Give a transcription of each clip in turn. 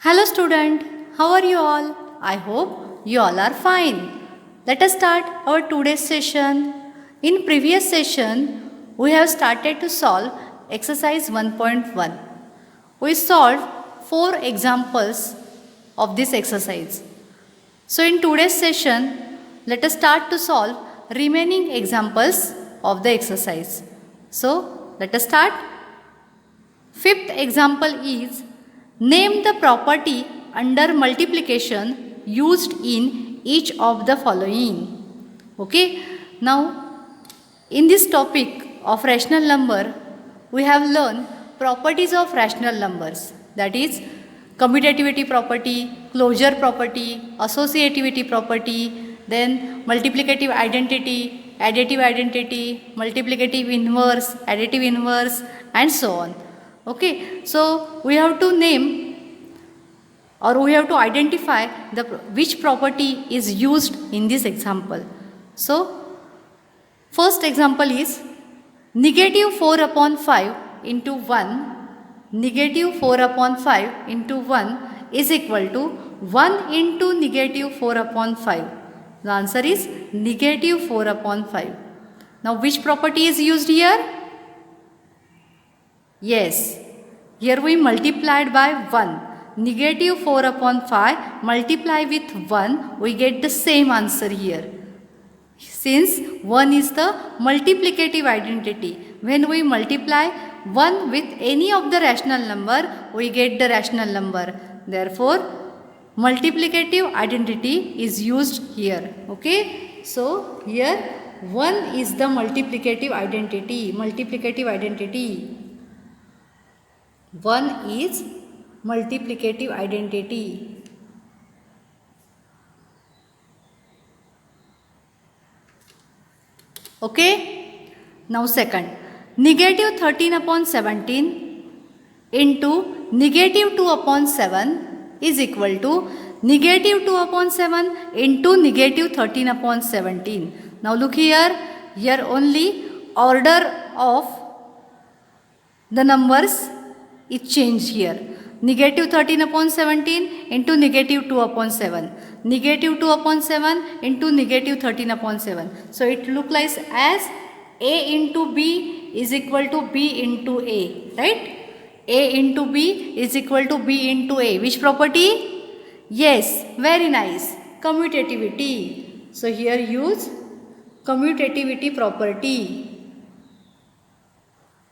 Hello student, how are you all? I hope you all are fine. Let us start our today's session. In previous session, we have started to solve exercise 1.1. We solved 4 examples of this exercise. So in today's session, let us start to solve remaining examples of the exercise. So let us start. Fifth example is name the property under multiplication used in each of the following. Okay. Now in this topic of rational number, we have learned properties of rational numbers, that is commutativity property, closure property, associativity property, then multiplicative identity, additive identity, multiplicative inverse, additive inverse, and so on. Okay, so we have to name or we have to identify which property is used in this example. So first example is negative 4 upon 5 into 1. Negative 4 upon 5 into 1 is equal to 1 into negative 4 upon 5. The answer is negative 4 upon 5. Now which property is used here? Yes, here we multiplied by 1. Negative 4 upon 5 multiply with 1, we get the same answer here. Since 1 is the multiplicative identity, when we multiply 1 with any of the rational number, we get the rational number. Therefore, multiplicative identity is used here. Okay, so here 1 is the multiplicative identity. 1 is multiplicative identity. Okay. Now second, negative 13 upon 17 into negative 2 upon 7 is equal to negative 2 upon 7 into negative 13 upon 17. Now look here, only order of the numbers is changed here. Negative 13 upon 17 into negative 2 upon 7. Negative 2 upon 7 into negative 13 upon 7. So it looks like as A into B is equal to B into A, right? A into B is equal to B into A. Which property? Yes, very nice. Commutativity. So here use commutativity property.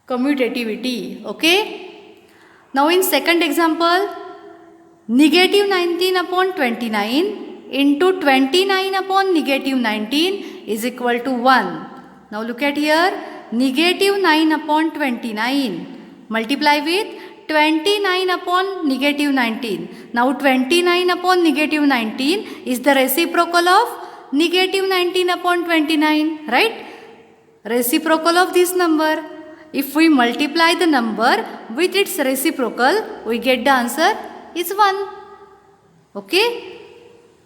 Commutativity, okay? Now in second example, negative 19 upon 29 into 29 upon negative 19 is equal to 1. Now look at here, negative 9 upon 29 multiply with 29 upon negative 19. Now 29 upon negative 19 is the reciprocal of negative 19 upon 29, right? Reciprocal of this number. If we multiply the number with its reciprocal, we get the answer is 1. Okay?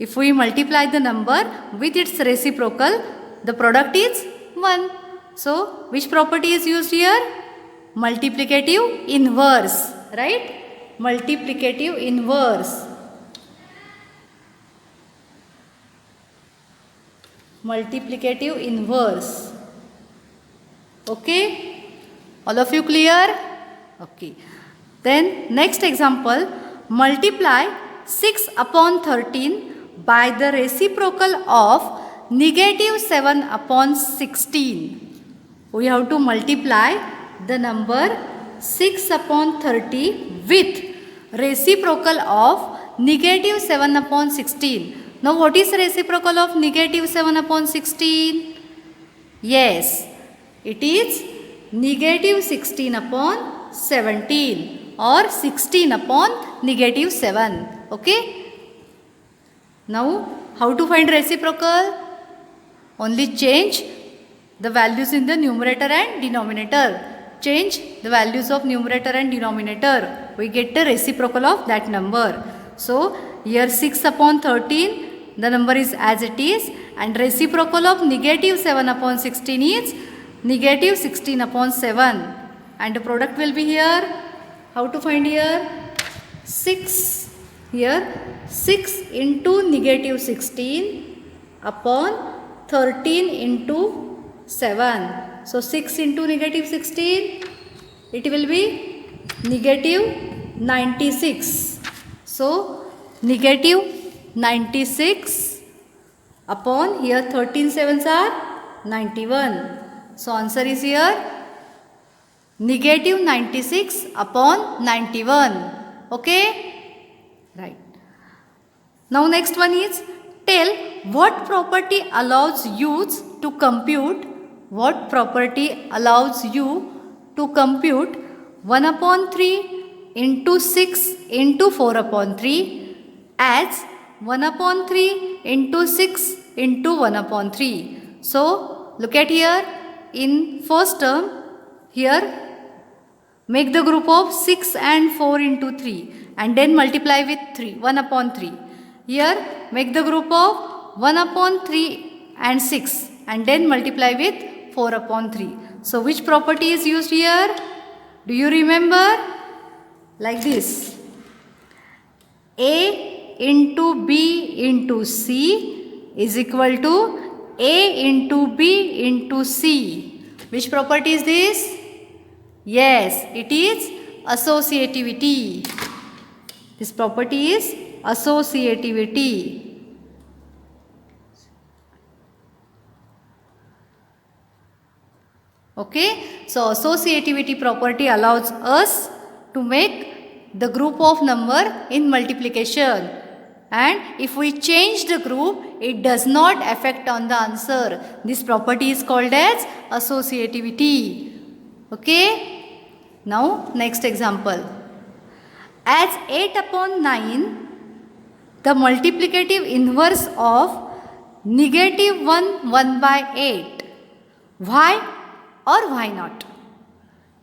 If we multiply the number with its reciprocal, the product is 1. So, which property is used here? Multiplicative inverse, right? Multiplicative inverse. Multiplicative inverse. Okay? All of you clear? Okay. Then next example, multiply 6 upon 13 by the reciprocal of negative 7 upon 16. We have to multiply the number 6 upon 30 with reciprocal of negative 7 upon 16. Now what is reciprocal of negative 7 upon 16? Yes, it is negative 16 upon 17 or 16 upon negative 7. Okay. Now how to find reciprocal? Only change the values in the numerator and denominator. Change the values of numerator and denominator. We get the reciprocal of that number. So here 6 upon 13, the number is as it is, and reciprocal of negative 7 upon 16 is negative 16 upon 7, and the product will be here. How to find here? 6 Here 6 into negative 16 upon 13 into 7. So 6 into negative 16, it will be negative 96. So negative 96 upon here 13 sevens are 91. So answer is here negative 96 upon 91. Okay? Right. Now next one is, tell what property allows you to compute 1 upon 3 into 6 into 4 upon 3 as 1 upon 3 into 6 into 1 upon 3. So look at here, in first term here make the group of 6 and 4 into 3 and then multiply with 1 upon 3. Here make the group of 1 upon 3 and 6 and then multiply with 4 upon 3. So which property is used here? Do you remember? Like this. A into B into C is equal to A into B into C. Which property is this? Yes, it is associativity. This property is associativity. Okay, so associativity property allows us to make the group of number in multiplication, and if we change the group, it does not affect on the answer. This property is called as associativity. Okay, now next example. As 8 upon 9, the multiplicative inverse of negative 1 by 8. Why or why not?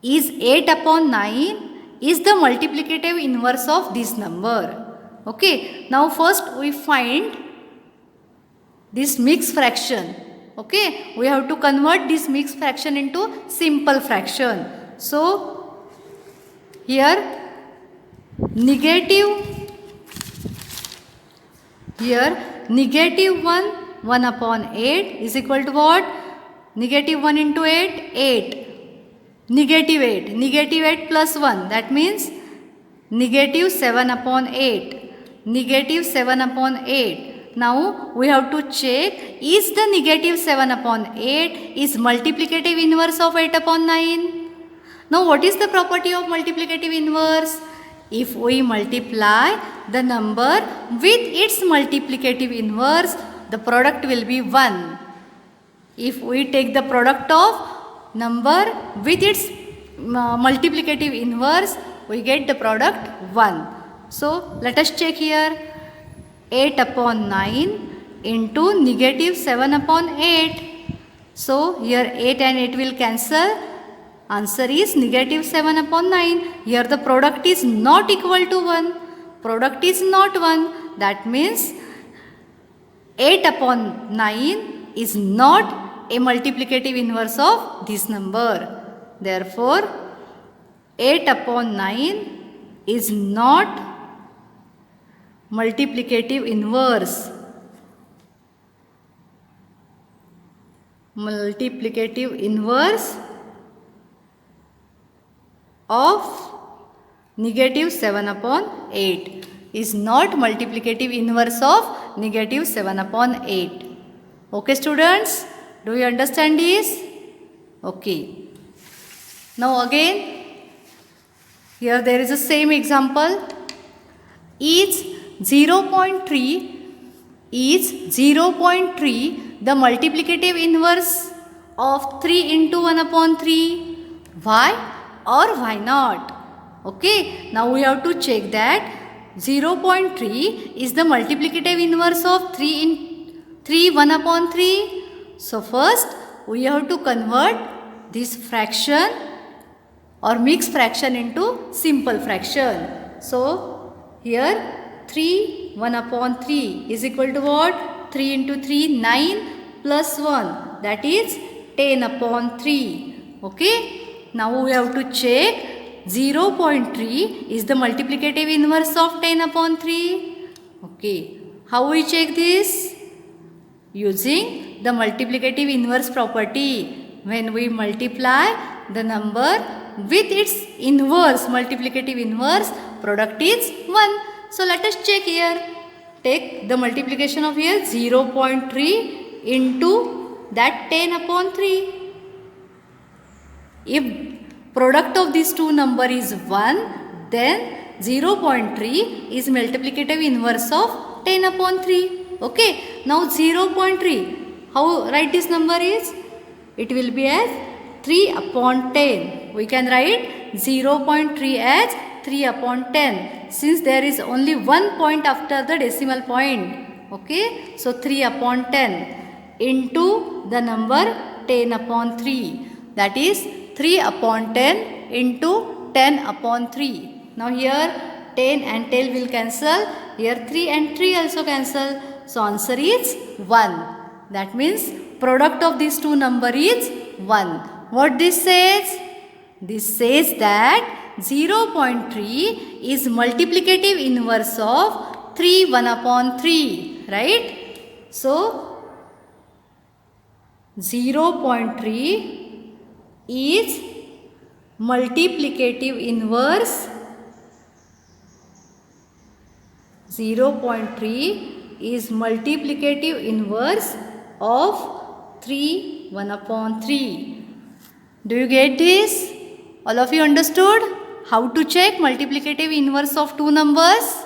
Is 8 upon 9 is the multiplicative inverse of this number. Okay, now first we find this mixed fraction. Okay, we have to convert this mixed fraction into simple fraction. So here negative 1 upon 8 is equal to what? Negative 1 into 8, 8. Negative 8. Negative 8 plus 1. That means negative 7 upon 8. Negative 7 upon 8. Now we have to check, is the negative 7 upon 8 is multiplicative inverse of 8 upon 9? Now what is the property of multiplicative inverse? If we multiply the number with its multiplicative inverse, the product will be 1. If we take the product of number with its multiplicative inverse, we get the product 1. So let us check here. 8 upon 9 into negative 7 upon 8. So here 8 and 8 will cancel. Answer is negative 7 upon 9. Here the product is not equal to 1. Product is not 1. That means 8 upon 9 is not a multiplicative inverse of this number. Therefore, 8 upon 9 is not multiplicative inverse. Multiplicative inverse of negative 7 upon 8 is not multiplicative inverse of negative 7 upon 8. Okay students, do you understand this? Okay. Now again, here there is the same example. Is 0.3 the multiplicative inverse of 3 into 1 upon 3? Why or why not? Okay, now we have to check that 0.3 is the multiplicative inverse of 1 upon 3. So first we have to convert this fraction or mixed fraction into simple fraction. So here 1 upon 3 is equal to what? 3 into 3, 9 plus 1, that is 10 upon 3. Okay. Now we have to check 0.3 is the multiplicative inverse of 10 upon 3. Okay, how we check this? Using the multiplicative inverse property. When we multiply the number with its inverse, multiplicative inverse, product is 1. So let us check here. Take the multiplication of here 0.3 into that 10 upon 3. If product of these two number is 1, then 0.3 is multiplicative inverse of 10 upon 3. Okay, now 0.3, how write this number is? It will be as 3 upon 10. We can write 0.3 as 3 upon 10 since there is only one point after the decimal point. Okay, so 3 upon 10 into the number 10 upon 3. That is 3 upon 10 into 10 upon 3. Now here 10 and 10 will cancel. Here 3 and 3 also cancel. So answer is 1. That means product of these two number is 1. What this says? This says that 0.3 is multiplicative inverse of 3 1 upon 3. Right? So 0.3 is multiplicative inverse 0.3 is multiplicative inverse of 3 1 upon 3. Do you get this? All of you understood how to check multiplicative inverse of two numbers?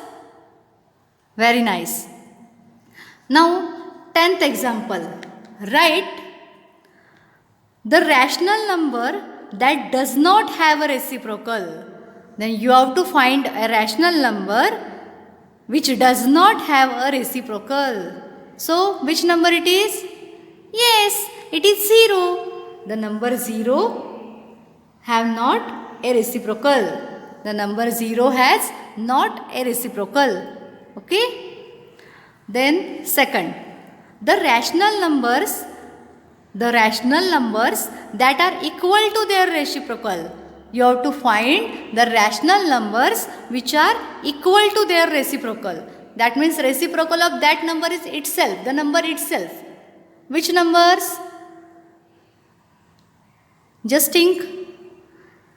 Very nice. Now 10th example. Write the rational number that does not have a reciprocal. Then you have to find a rational number which does not have a reciprocal. So, which number it is? Yes, it is 0. The number 0 have not a reciprocal. The number 0 has not a reciprocal. Okay? Then second, the rational numbers that are equal to their reciprocal. You have to find the rational numbers which are equal to their reciprocal. That means reciprocal of that number is itself, the number itself. Which numbers? Just think.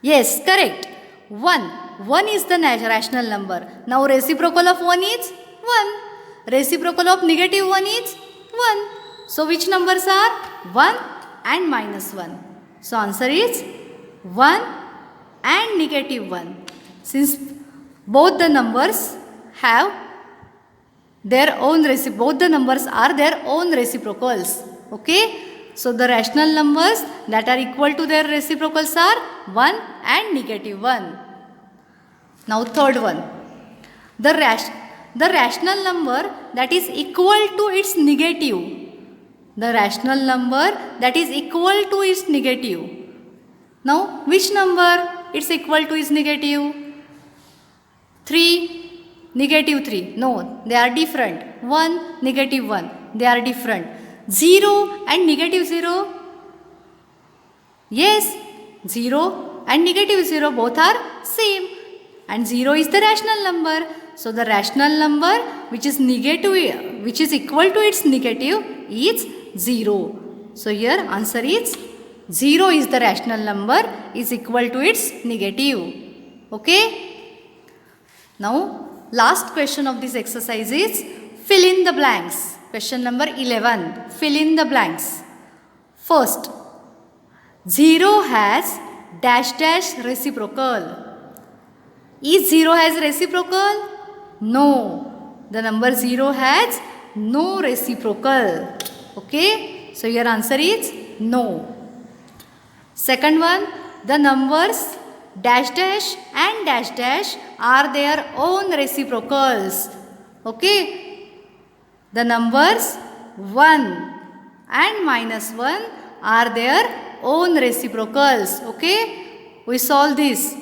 Yes, correct. 1. 1 is the rational number. Now reciprocal of 1 is 1. Reciprocal of negative 1 is 1. So which numbers are? 1 and minus 1. So answer is 1 and negative 1. Since both the numbers have their own both the numbers are their own reciprocals. Okay? So the rational numbers that are equal to their reciprocals are 1 and negative 1. Now third one. The rational number that is equal to its negative. The rational number that is equal to its negative. Now which number it's equal to is negative? 3, negative 3. No, they are different. 1, negative 1. They are different. 0 and negative 0. Yes, 0 and negative 0 both are same. And 0 is the rational number. So the rational number which is negative, which is equal to its negative is 0. So here answer is 0 is the rational number is equal to its negative. Okay? Now last question of this exercise is fill in the blanks. Question number 11. Fill in the blanks. First, 0 has dash dash reciprocal. Is 0 has reciprocal? No. The number 0 has no reciprocal. Okay? So your answer is no. Second one, the numbers dash dash and dash dash are their own reciprocals. Okay? The numbers 1 and minus 1 are their own reciprocals. Okay? We solve this.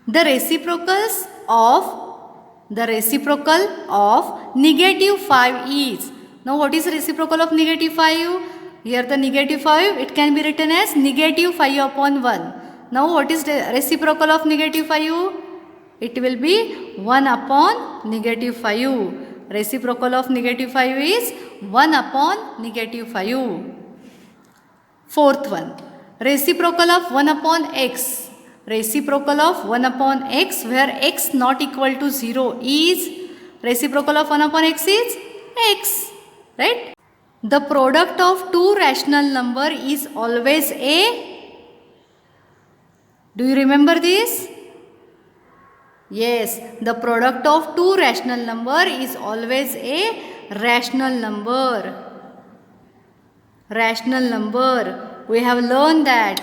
The reciprocal of negative 5 is. Now what is reciprocal of negative 5? Here the negative 5, it can be written as negative 5 upon 1. Now what is the reciprocal of negative 5? It will be 1 upon negative 5. Reciprocal of negative 5 is 1 upon negative 5. Fourth one, reciprocal of 1 upon x. Reciprocal of 1 upon x where x not equal to 0 is, reciprocal of 1 upon x is x, right? The product of two rational number is always a, do you remember this? Yes, the product of two rational number is always a rational number. Rational number. We have learned that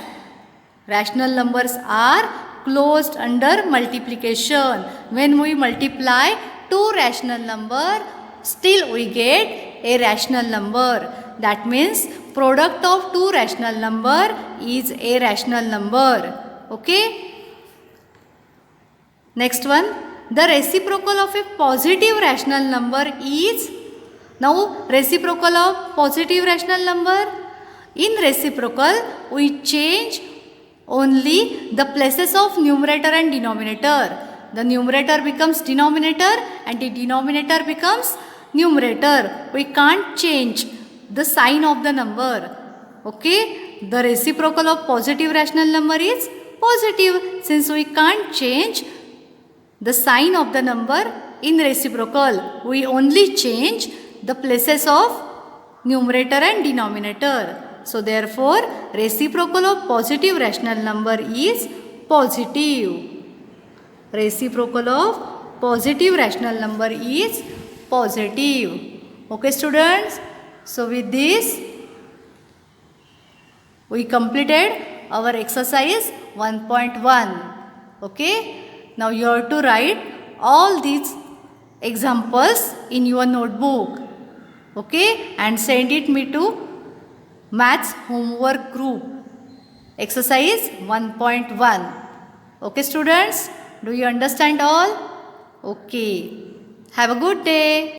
rational numbers are closed under multiplication. When we multiply two rational number, still we get a rational number. That means product of two rational number is a rational number. Okay? Next one, the reciprocal of a positive rational number is, now reciprocal of positive rational number, in reciprocal we change only the places of numerator and denominator. The numerator becomes denominator and the denominator becomes numerator. We can't change the sign of the number. Okay, the reciprocal of positive rational number is positive. Since we can't change the sign of the number in reciprocal, we only change the places of numerator and denominator. So therefore, reciprocal of positive rational number is positive. Reciprocal of positive rational number is positive. Okay students, so with this we completed our exercise 1.1. Okay. Now you have to write all these examples in your notebook, okay, and send it me to maths homework group, exercise 1.1. Okay students, do you understand all? Okay, have a good day.